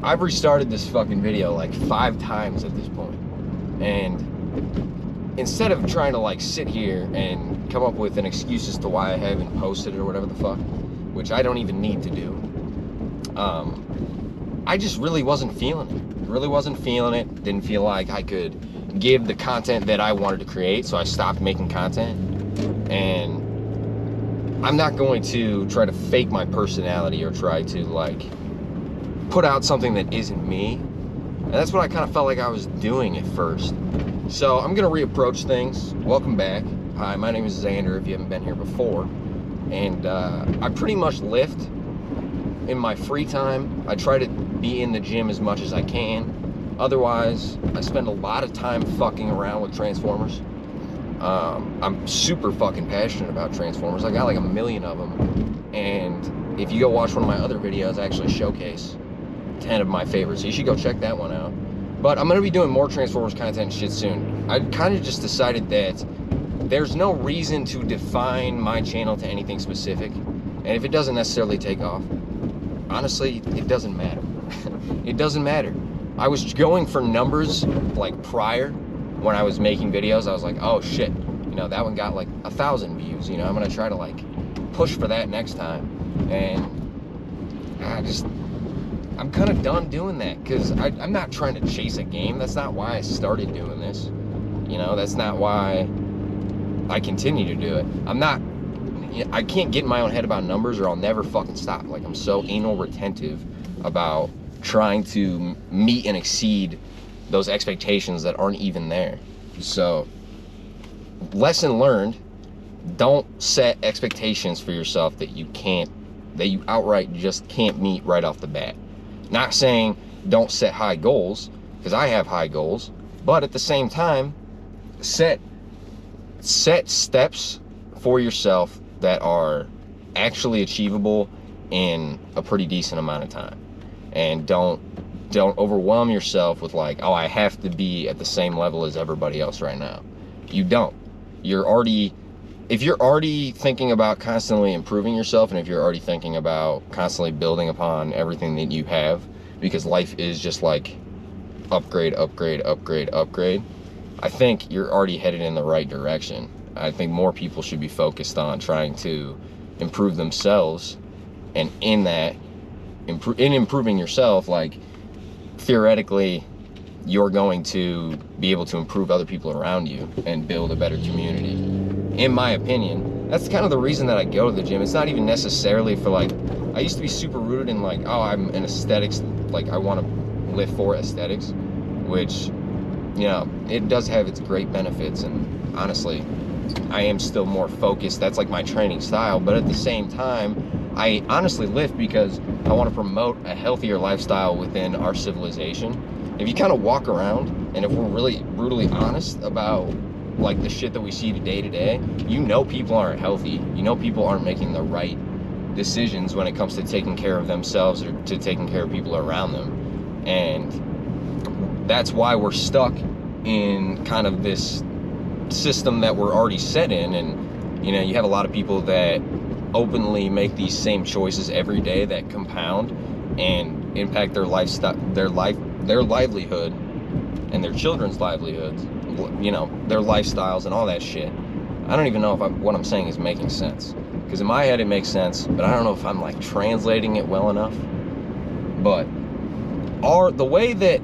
I've restarted this fucking video like 5 times at this point. And instead of trying to like sit here and come up with an excuse as to why I haven't posted it or whatever the fuck, which I don't even need to do, I just really wasn't feeling it. Really wasn't feeling it. Didn't feel like I could give the content that I wanted to create, so I stopped making content. And I'm not going to try to fake my personality or try to like put out something that isn't me. And that's what I kind of felt like I was doing at first. So I'm gonna reapproach things. Welcome back. Hi, my name is Xander if you haven't been here before. And I pretty much lift in my free time. I try to be in the gym as much as I can. Otherwise, I spend a lot of time fucking around with Transformers. I'm super fucking passionate about Transformers. I got like 1 million of them. And if you go watch one of my other videos, I actually showcase 10 of my favorites. So you should go check that one out. But I'm gonna be doing more Transformers content and shit soon. I kind of just decided that there's no reason to define my channel to anything specific. And if it doesn't necessarily take off, honestly, it doesn't matter. It doesn't matter. I was going for numbers like prior when I was making videos. I was like, oh shit, you know, that one got like 1,000 views. You know, I'm gonna try to like push for that next time. And I'm kind of done doing that because I'm not trying to chase a game. That's not why I started doing this. You know, that's not why I continue to do it. I can't get in my own head about numbers or I'll never fucking stop. Like, I'm so anal retentive about trying to meet and exceed those expectations that aren't even there. So, lesson learned, don't set expectations for yourself that you outright just can't meet right off the bat. Not saying don't set high goals, because I have high goals, but at the same time, set steps for yourself that are actually achievable in a pretty decent amount of time. And don't overwhelm yourself with like, oh, I have to be at the same level as everybody else right now. You don't. If you're already thinking about constantly improving yourself, and if you're already thinking about constantly building upon everything that you have, because life is just like upgrade, upgrade, upgrade, upgrade, I think you're already headed in the right direction. I think more people should be focused on trying to improve themselves, and in that, in improving yourself, like theoretically, you're going to be able to improve other people around you and build a better community. In my opinion, that's kind of the reason that I go to the gym. It's not even necessarily for like, I used to be super rooted in like, oh, I'm in aesthetics, like I want to live for aesthetics, which, you know, it does have its great benefits, and honestly, I am still more focused. That's like my training style, but at the same time, I honestly lift because I want to promote a healthier lifestyle within our civilization. If you kind of walk around, and if we're really brutally honest about like the shit that we see day to day, you know people aren't healthy. You know people aren't making the right decisions when it comes to taking care of themselves or to taking care of people around them. And that's why we're stuck in kind of this system that we're already set in. And you know, you have a lot of people that openly make these same choices every day that compound and impact their lifestyle, their livelihood, and their children's livelihoods, you know, their lifestyles and all that shit. I don't even know if what I'm saying is making sense, because in my head it makes sense, but I don't know if I'm like translating it well enough. But the way that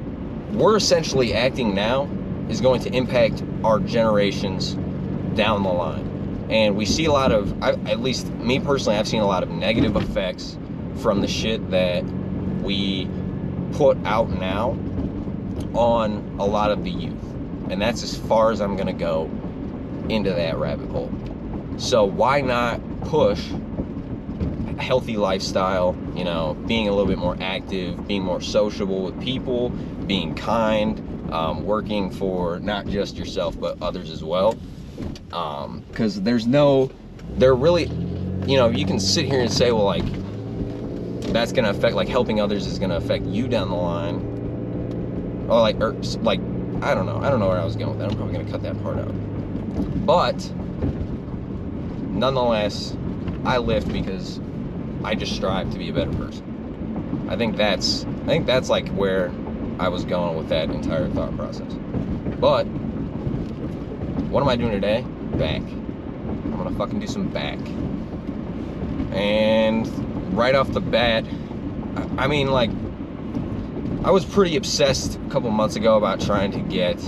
we're essentially acting now is going to impact our generations down the line. And we see a lot of, at least me personally, I've seen a lot of negative effects from the shit that we put out now on a lot of the youth. And that's as far as I'm gonna go into that rabbit hole. So why not push a healthy lifestyle, you know, being a little bit more active, being more sociable with people, being kind, working for not just yourself but others as well. Because there really, you know, you can sit here and say, well, like, that's gonna affect, like, helping others is gonna affect you down the line, or like I don't know where I was going with that. I'm probably gonna cut that part out. But nonetheless, I lift because I just strive to be a better person. I think that's like where I was going with that entire thought process. But what am I doing today? Back. I'm gonna fucking do some back. And right off the bat, I mean, like, I was pretty obsessed a couple months ago about trying to get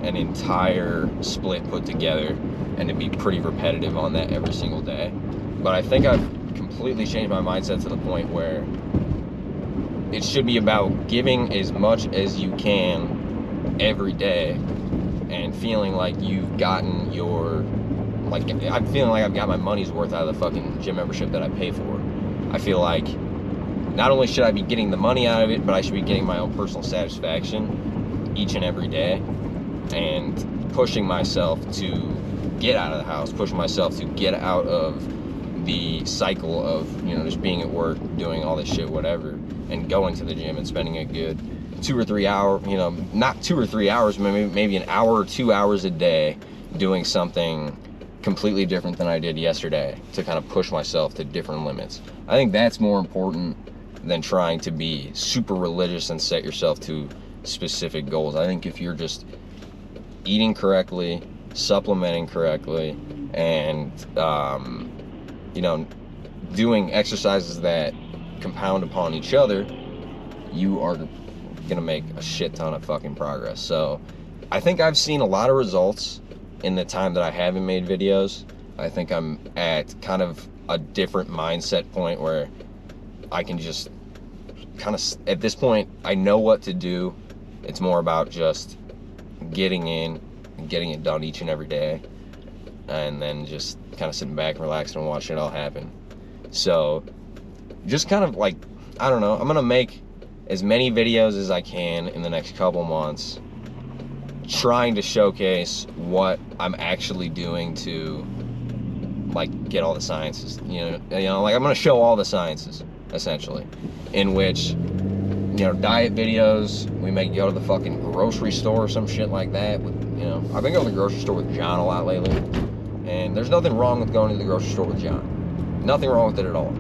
an entire split put together and to be pretty repetitive on that every single day. But I think I've completely changed my mindset to the point where it should be about giving as much as you can every day and feeling like you've gotten your, like, I'm feeling like I've got my money's worth out of the fucking gym membership that I pay for. I feel like not only should I be getting the money out of it, but I should be getting my own personal satisfaction each and every day, and pushing myself to get out of the house, pushing myself to get out of the cycle of, you know, just being at work, doing all this shit, whatever, and going to the gym and spending a good 2 or 3 hour, you know, not 2 or 3 hours, maybe an hour or 2 hours a day doing something completely different than I did yesterday to kind of push myself to different limits. I think that's more important than trying to be super religious and set yourself to specific goals. I think if you're just eating correctly, supplementing correctly, and you know, doing exercises that compound upon each other, you are gonna make a shit ton of fucking progress. So I think I've seen a lot of results in the time that I haven't made videos. I think I'm at kind of a different mindset point where I can just kind of, at this point, I know what to do. It's more about just getting in and getting it done each and every day, and then just kind of sitting back, relaxing, and watching it all happen. So just kind of like, I don't know, I'm gonna make as many videos as I can in the next couple months, trying to showcase what I'm actually doing to, like, get all the sciences, you know, like, I'm gonna show all the sciences, essentially, in which, you know, diet videos, we may go to the fucking grocery store or some shit like that with, you know, I've been going to the grocery store with John a lot lately, and there's nothing wrong with going to the grocery store with John. Nothing wrong with it at all.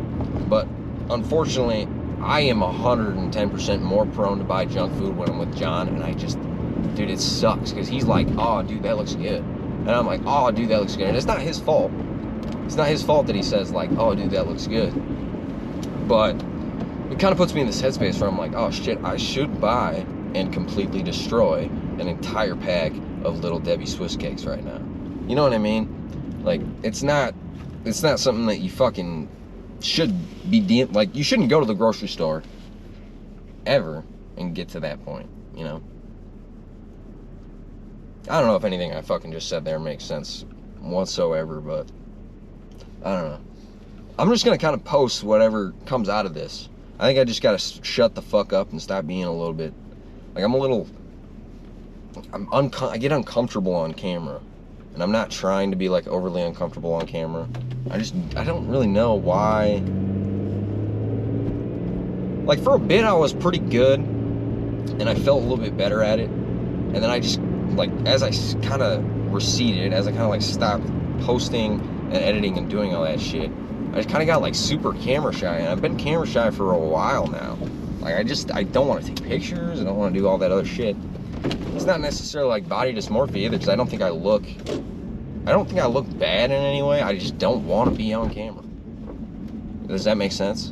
But unfortunately, I am 110% more prone to buy junk food when I'm with John, and I just, dude, it sucks, because he's like, oh, dude, that looks good. And I'm like, oh, dude, that looks good. And it's not his fault. It's not his fault that he says, like, oh, dude, that looks good. But it kind of puts me in this headspace where I'm like, oh, shit, I should buy and completely destroy an entire pack of Little Debbie Swiss cakes right now. You know what I mean? Like, it's not something that you fucking should be like, you shouldn't go to the grocery store ever and get to that point, you know? I don't know if anything I fucking just said there makes sense whatsoever, but I don't know. I'm just gonna kind of post whatever comes out of this. I think I just gotta shut the fuck up and stop being a little bit, like, I get uncomfortable on camera, and I'm not trying to be, like, overly uncomfortable on camera. I don't really know why. Like, for a bit I was pretty good, and I felt a little bit better at it, and then I just, like, as I kind of receded, as I kind of, like, stopped posting and editing and doing all that shit, I just kind of got, like, super camera shy, and I've been camera shy for a while now. Like, I don't want to take pictures, I don't want to do all that other shit. It's not necessarily, like, body dysmorphia either, because I don't think I look bad in any way. I just don't want to be on camera. Does that make sense?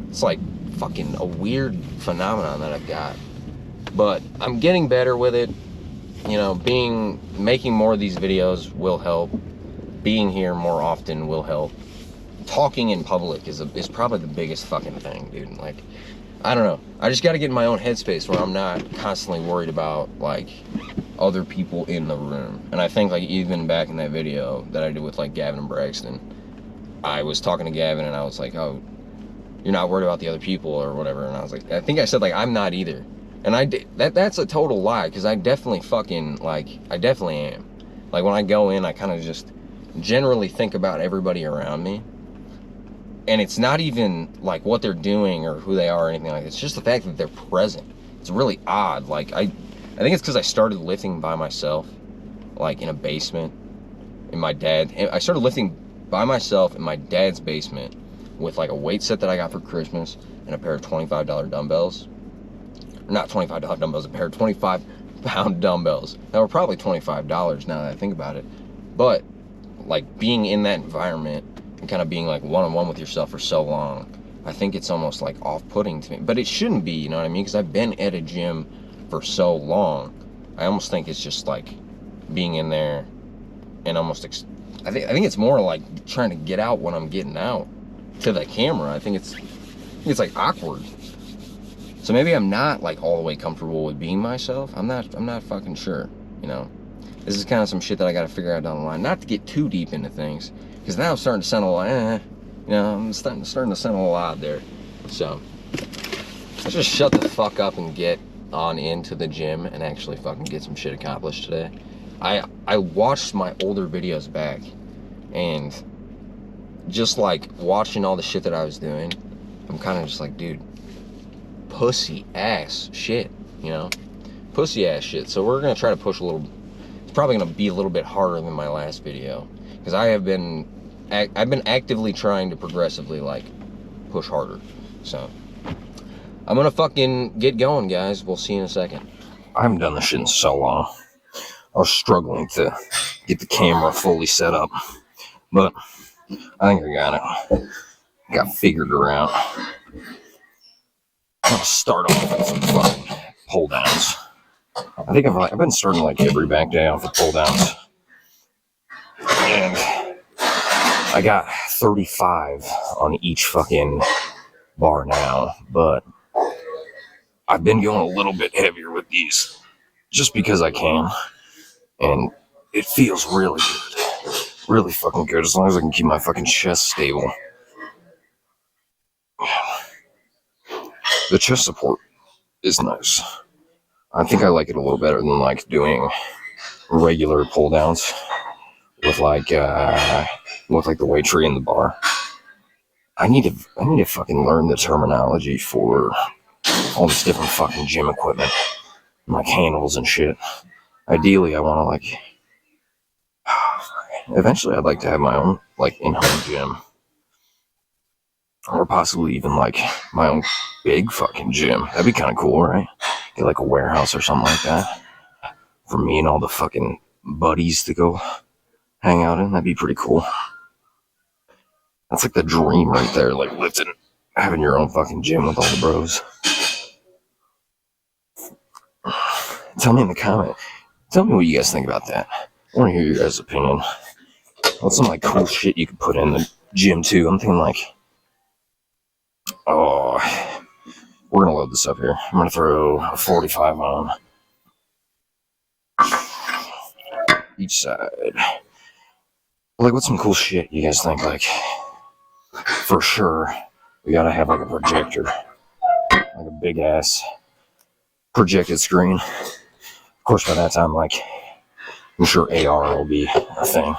It's like fucking a weird phenomenon that I've got. But I'm getting better with it. You know, making more of these videos will help. Being here more often will help. Talking in public is probably the biggest fucking thing, dude. Like, I don't know. I just got to get in my own headspace where I'm not constantly worried about, like, other people in the room. And I think, like, even back in that video that I did with, like, Gavin and Braxton, I was talking to Gavin and I was like, oh, you're not worried about the other people or whatever. And I was like, I think I said, like, I'm not either. And I did, that's a total lie, because I definitely fucking, like, I definitely am. Like, when I go in, I kind of just generally think about everybody around me. And it's not even, like, what they're doing or who they are or anything like that. It's just the fact that they're present. It's really odd. Like, I think it's because I started lifting by myself, like, in a basement. I started lifting by myself in my dad's basement with like a weight set that I got for Christmas and a pair of $25 dumbbells. Not $25 dumbbells, a pair of 25-pound dumbbells that were probably $25 now that I think about it. But like being in that environment and kind of being like one-on-one with yourself for so long, I think it's almost like off-putting to me. But it shouldn't be, you know what I mean? Because I've been at a gym for so long. I almost think it's just like being in there and almost I think it's more like trying to get out when I'm getting out to the camera. I think it's like awkward. So maybe I'm not like all the way comfortable with being myself. I'm not fucking sure, you know. This is kind of some shit that I got to figure out down the line. Not to get too deep into things, because now I'm starting to sound a lot, you know, I'm starting to sound a lot there. So let's just shut the fuck up and get on into the gym and actually fucking get some shit accomplished today. I watched my older videos back, and just like watching all the shit that I was doing, I'm kind of just like, dude, pussy ass shit, you know, pussy ass shit. So we're gonna try to push a little. It's probably gonna be a little bit harder than my last video, because I've been actively trying to progressively like push harder. So I'm gonna fucking get going, guys. We'll see you in a second. I haven't done this shit in so long. I was struggling to get the camera fully set up, but I think I got it. Got figured around. I'm gonna start off with some fucking pull downs. I think I've been starting like every back day off with pull downs, and I got 35 on each fucking bar now, but I've been going a little bit heavier with these just because I can, and it feels really good, really fucking good, as long as I can keep my fucking chest stable. The chest support is nice. I think I like it a little better than like doing regular pull downs with like the weight tree in the bar. I need to fucking learn the terminology for all this different fucking gym equipment, like handles and shit. Ideally, I want to like. Eventually, I'd like to have my own like in-home gym, or possibly even like my own big fucking gym. That'd be kind of cool, right? Get like a warehouse or something like that for me and all the fucking buddies to go hang out in. That'd be pretty cool. That's like the dream right there, like lifting, having your own fucking gym with all the bros. Tell me in the comment. Tell me what you guys think about that. I want to hear your guys' opinion. What's some like cool shit you could put in the gym too? I'm thinking like, oh, we're gonna load this up here. I'm gonna throw a 45 on each side. Like, what's some cool shit you guys think? Like, for sure, we gotta have like a projector, like a big ass projected screen. Of course, by that time, like, I'm sure AR will be a thing.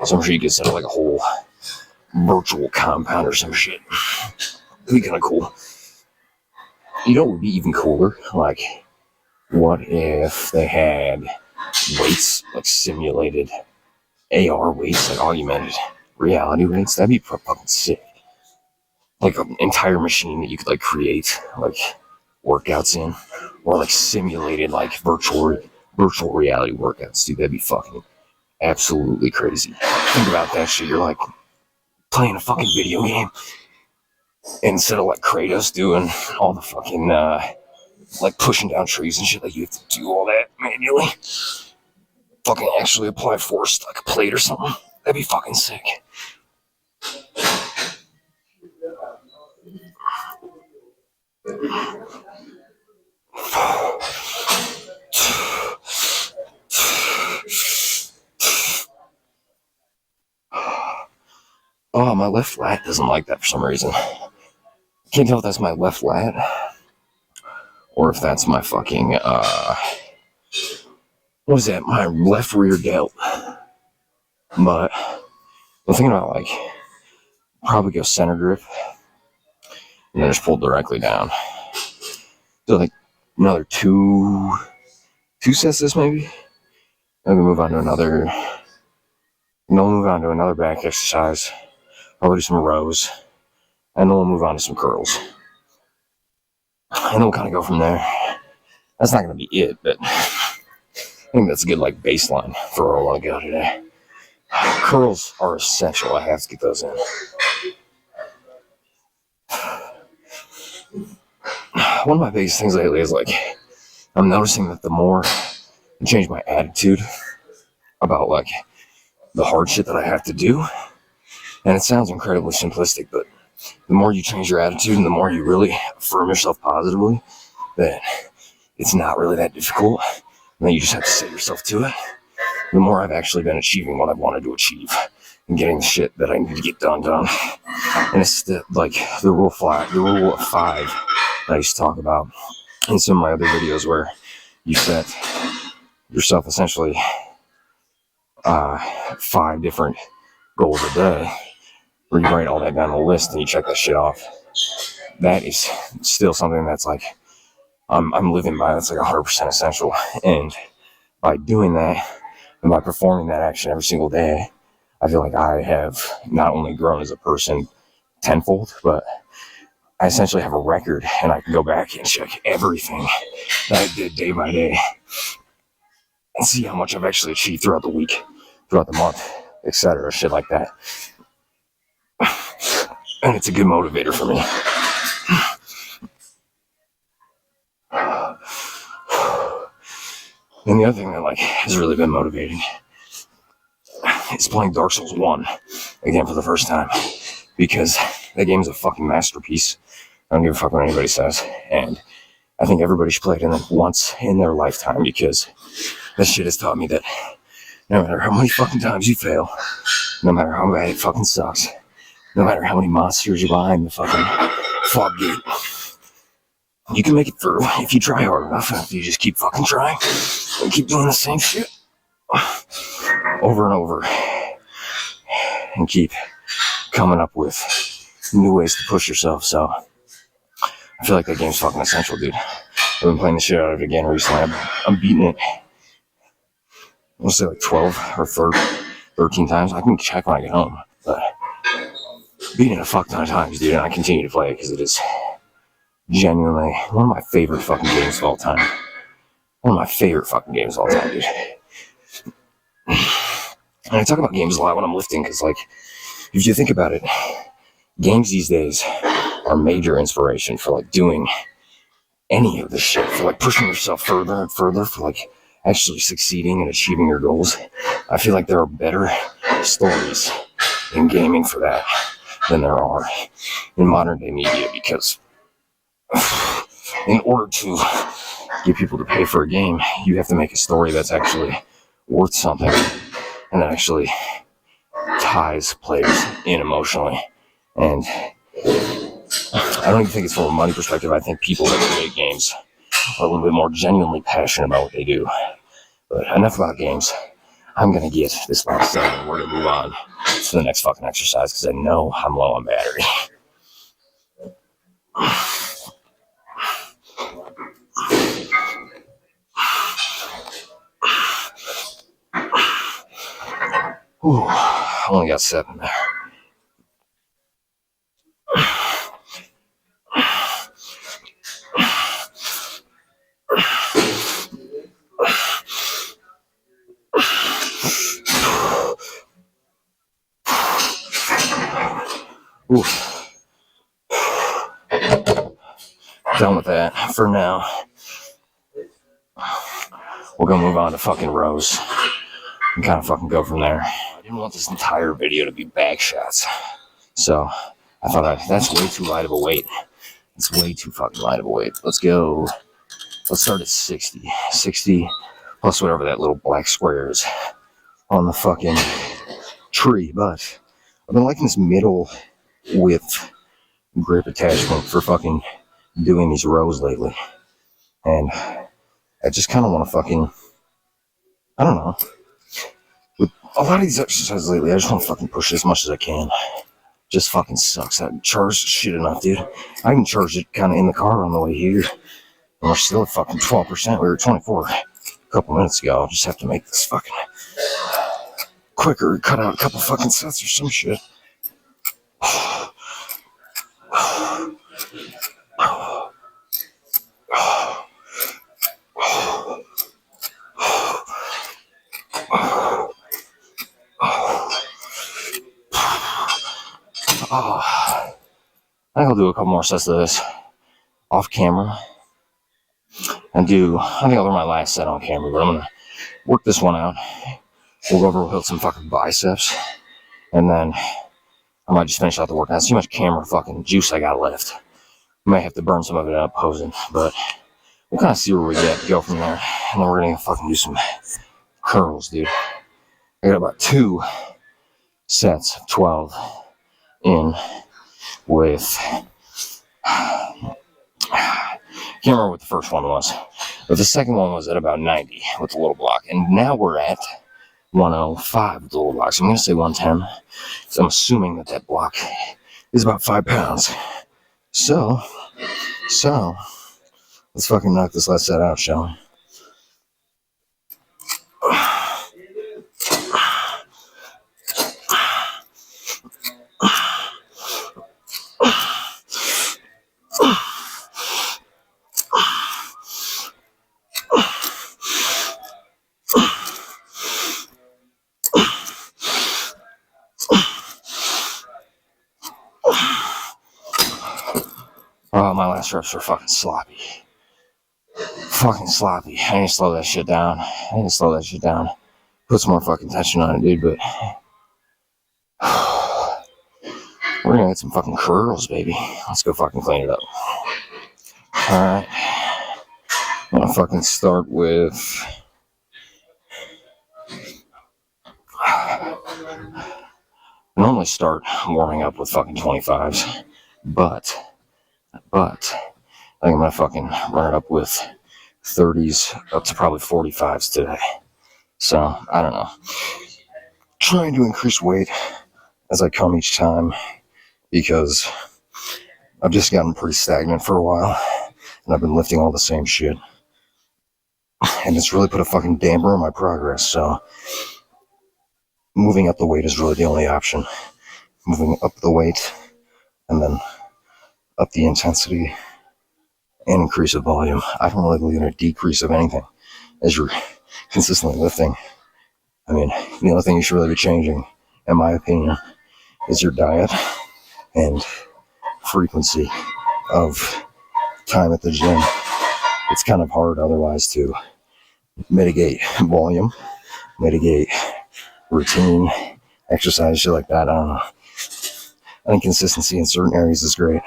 So I'm sure you can set up like a whole virtual compound or some shit. It'd be kind of cool. You know what would be even cooler? Like, what if they had weights, like simulated AR weights, like augmented reality weights? That'd be fucking sick. Like an entire machine that you could like create like workouts in, or like simulated like virtual reality workouts. Dude, that'd be fucking absolutely crazy. Think about that shit. You're like playing a fucking video game, instead of like Kratos doing all the fucking like pushing down trees and shit, like you have to do all that manually. Fucking actually apply force like a plate or something. That'd be fucking sick. Oh, my left lat doesn't like that for some reason. Can't tell if that's my left lat or if that's my fucking what is that? My left rear delt. But I'm thinking about like probably go center grip and then just pull directly down. So like another two sets this maybe. Then we move on to another. Move on to another back exercise. Probably do some rows. And then we'll move on to some curls. And then we'll kind of go from there. That's not going to be it, but I think that's a good like baseline for where I want to go today. Curls are essential. I have to get those in. One of my biggest things lately is like I'm noticing that the more I change my attitude about like the hard shit that I have to do, and it sounds incredibly simplistic, but the more you change your attitude and the more you really affirm yourself positively that it's not really that difficult, and then you just have to set yourself to it, the more I've actually been achieving what I've wanted to achieve and getting the shit that I need to get done. And it's the rule of five that I used to talk about in some of my other videos, where you set yourself essentially 5 different goals a day, where you write all that down on a list and you check that shit off. That is still something that's like I'm living by. That's like 100% essential. And by doing that and by performing that action every single day, I feel like I have not only grown as a person tenfold, but I essentially have a record, and I can go back and check everything that I did day by day and see how much I've actually achieved throughout the week, throughout the month, etc. Shit like that. And it's a good motivator for me. And the other thing that like has really been motivating is playing Dark Souls 1 again for the first time, because that game is a fucking masterpiece. I don't give a fuck what anybody says, and I think everybody should play it once in their lifetime, because that shit has taught me that no matter how many fucking times you fail, no matter how bad it fucking sucks, no matter how many monsters you behind the fucking fog gate, you can make it through if you try hard enough, and if you just keep fucking trying and keep doing the same shit over and over, and keep coming up with new ways to push yourself. So I feel like that game's fucking essential, dude. I've been playing the shit out of it again recently. I'm beating it, I'll say like 12 or 13 times. I can check when I get home, but beating it a fuck ton of times, dude, and I continue to play it because it is genuinely one of my favorite fucking games of all time. One of my favorite fucking games of all time, dude. And I talk about games a lot when I'm lifting, because like, if you think about it, games these days are major inspiration for like doing any of this shit, for like pushing yourself further and further, for like actually succeeding and achieving your goals. I feel like there are better stories in gaming for that than there are in modern day media, because in order to get people to pay for a game, you have to make a story that's actually worth something and that actually ties players in emotionally. And I don't even think it's from a money perspective. I think people that create games are a little bit more genuinely passionate about what they do. But enough about games. I'm gonna get this last done, and we're gonna move on to the next fucking exercise, because I know I'm low on battery. Ooh, I only got 7 there. Ooh. Done with that for now. We're gonna move on to fucking rows and kind of fucking go from there. I didn't want this entire video to be back shots, so I thought that's way too light of a weight. It's way too fucking light of a weight. Let's go. Let's start at 60. 60 plus whatever that little black square is on the fucking tree. But I've been liking this middle width grip attachment for fucking doing these rows lately. And I just kind of want to fucking, I don't know. With a lot of these exercises lately, I just want to fucking push it as much as I can. Just fucking sucks. I charged shit enough, dude. I even charged it kind of in the car on the way here. And we're still at fucking 12%. We were 24 a couple minutes ago. I'll just have to make this fucking quicker, cut out a couple fucking sets or some shit. I think I'll do a couple more sets of this off camera. I think I'll do my last set on camera, but I'm gonna work this one out. We'll go over, we'll hit some fucking biceps, and then I might just finish out the workout. See how much camera fucking juice I got left. I might have to burn some of it up posing, but we'll kind of see where we go from there. And then we're gonna fucking do some curls, dude. I got about 2 sets of 12 in with, can't remember what the first one was, but the second one was at about 90 with the little block, and now we're at 105 with the little block. So I'm gonna say 110. So I'm assuming that block is about 5 pounds. So let's fucking knock this last set out, shall we? Oh, my last reps were fucking sloppy. Fucking sloppy. I need to slow that shit down. Put some more fucking tension on it, dude, but we're gonna get some fucking curls, baby. Let's go fucking clean it up. Alright. I'm gonna fucking start with I normally start warming up with fucking 25s, but I think I'm gonna fucking run it up with 30s up to probably 45s today. So, I don't know. Trying to increase weight as I come each time because I've just gotten pretty stagnant for a while and I've been lifting all the same shit. And it's really put a fucking damper on my progress, so moving up the weight is really the only option. Moving up the weight and then up the intensity and increase the volume. I don't really believe in a decrease of anything as you're consistently lifting. I mean, the only thing you should really be changing, in my opinion, is your diet and frequency of time at the gym. It's kind of hard otherwise to mitigate volume, mitigate routine, exercise, shit like that. I don't know. I think consistency in certain areas is great.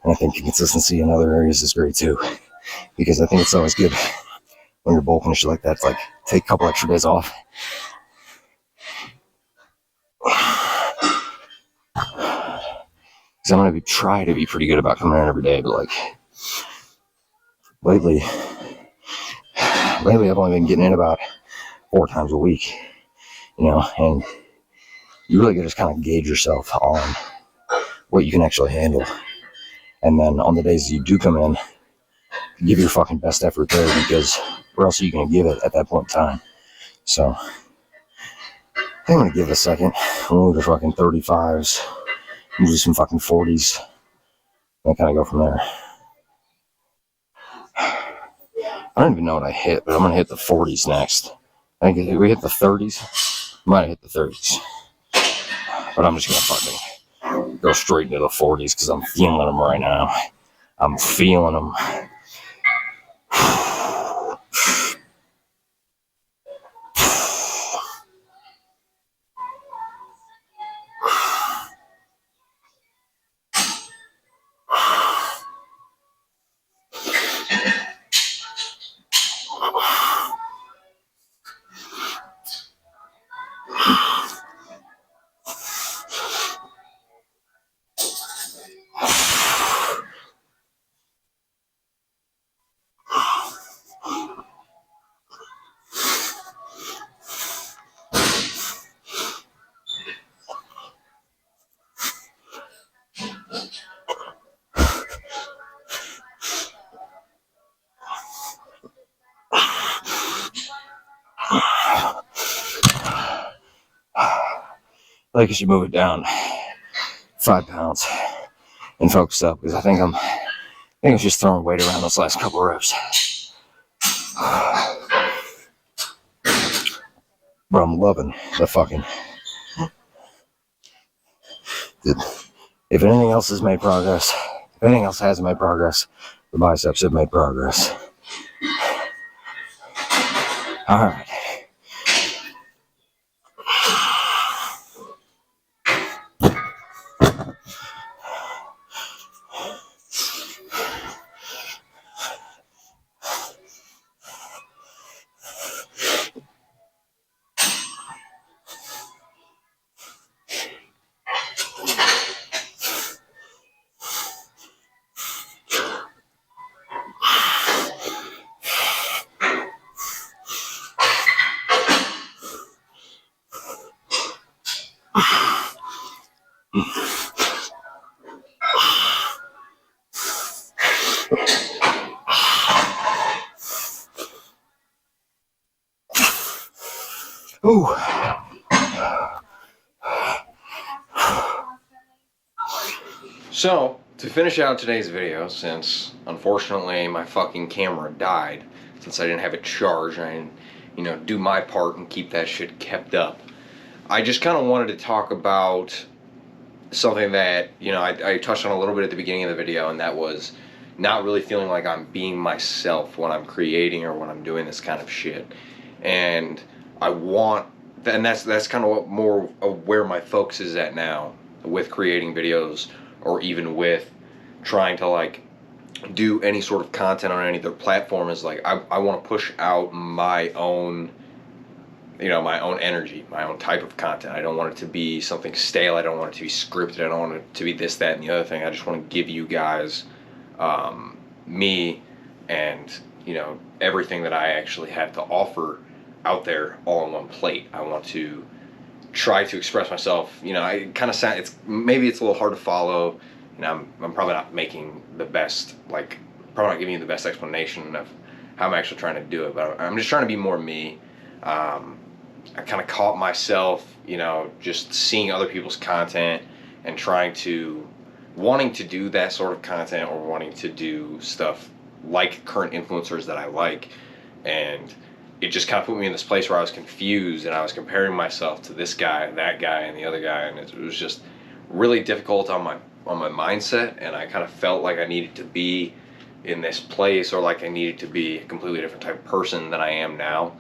And I think consistency in other areas is great too. Because I think it's always good when you're bulking and shit like that. It's like, take a couple extra days off. Because I'm going to try to be pretty good about coming in every day. But like, lately I've only been getting in about 4 times a week. You know, and you really got to just kind of gauge yourself on what you can actually handle. And then on the days you do come in, give your fucking best effort there, because where else are you going to give it at that point in time? So I think I'm going to give it a second. We'll move to fucking 35s, move to some fucking 40s, and kind of go from there. I don't even know what I hit, but I'm going to hit the 40s next. I think if we hit the 30s, we might have hit the 30s. But I'm just going to fucking go straight into the 40s because I'm feeling them right now. I'm feeling them. Like I should move it down 5 pounds and focus up, because I think I'm just throwing weight around those last couple reps. But I'm loving the fucking If anything else has made progress, if anything else hasn't made progress, the biceps have made progress. All right. Ooh. So, to finish out today's video, since unfortunately my fucking camera died, since I didn't have it charged, I didn't, do my part and keep that shit kept up. I just kind of wanted to talk about something that, I touched on a little bit at the beginning of the video, and that was not really feeling like I'm being myself when I'm creating or when I'm doing this kind of shit. And that's kind of what more of where my focus is at now with creating videos, or even with trying to like do any sort of content on any other platform, is like I want to push out my own my own energy, my own type of content. I don't want it to be something stale. I don't want it to be scripted. I don't want it to be this, that, and the other thing. I just want to give you guys me and everything that I actually have to offer out there all on one plate. I want to try to express myself. I kind of sound, maybe it's a little hard to follow, and I'm probably not making the best, probably not giving you the best explanation of how I'm actually trying to do it, but I'm just trying to be more me. I kind of caught myself, just seeing other people's content and wanting to do that sort of content, or wanting to do stuff like current influencers that I like, and it just kind of put me in this place where I was confused, and I was comparing myself to this guy, that guy, and the other guy, and it was just really difficult on my mindset, and I kind of felt like I needed to be in this place, or like I needed to be a completely different type of person than I am now,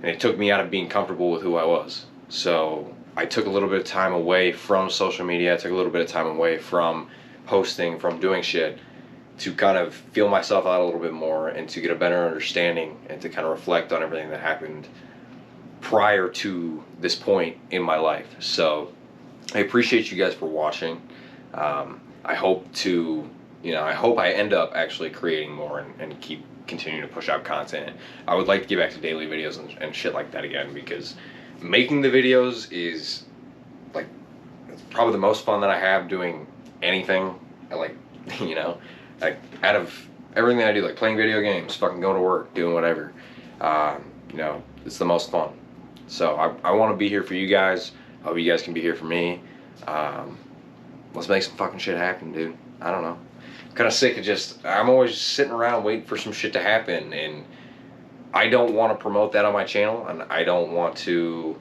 and it took me out of being comfortable with who I was. So I took a little bit of time away from social media, I took a little bit of time away from posting, from doing shit, to kind of feel myself out a little bit more, and to get a better understanding, and to kind of reflect on everything that happened prior to this point in my life. So I appreciate you guys for watching. I hope I end up actually creating more, and keep continuing to push out content. I would like to get back to daily videos and shit like that again, because making the videos is like, it's probably the most fun that I have doing anything. Like out of everything I do, like playing video games, fucking going to work, doing whatever, it's the most fun. So I want to be here for you guys. I hope you guys can be here for me. Let's make some fucking shit happen, dude. I don't know. I'm kind of sick of I'm always sitting around waiting for some shit to happen, and I don't want to promote that on my channel, and I don't want to,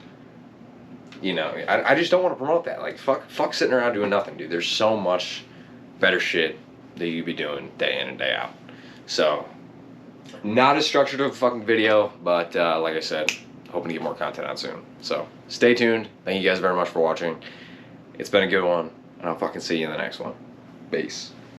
I just don't want to promote that. Like, fuck sitting around doing nothing, dude. There's so much better shit that you could be doing day in and day out. So, not as structured of a fucking video, but like I said, hoping to get more content out soon. So, stay tuned. Thank you guys very much for watching. It's been a good one, and I'll fucking see you in the next one. Peace.